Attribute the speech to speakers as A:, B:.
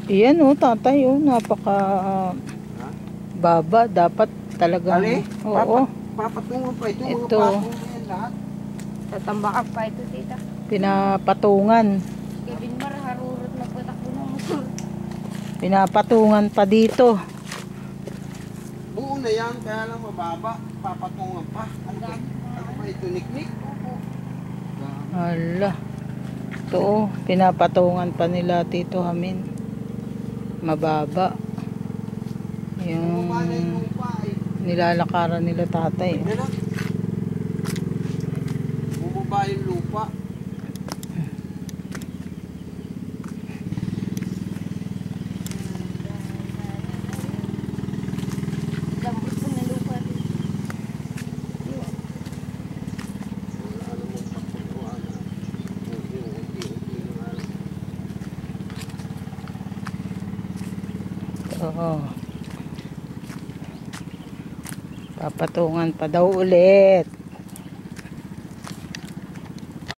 A: Iyan oh, tatay oh, napaka
B: Ha?
A: baba. Dapat talagang,
B: Ali?
A: oo,
B: Papatungan pa ito. Mga
A: ito,
B: patong na yan lahat.
C: Tatambakan pa ito, tita.
A: pinapatungan.
C: Gabin mar, harurot magpatakbo ng motor.
A: Pinapatungan pa dito.
B: Buo na yan, kaya lang mababa. Papatungan pa. Ano ba ito? Niknik?
A: Hala. Ito oh, pinapatungan pa nila Tito Hamin. Mababa.
B: Bumaba na yung
A: Yung
B: lupa eh.
A: nilalakaran nila tatay.
B: Yan na. Bumaba yung lupa.
C: Lambot po na lupa.
B: Wala namang pagputuan. Unti-unti na nga lang.
A: Oo. Papatungan pa daw ulit.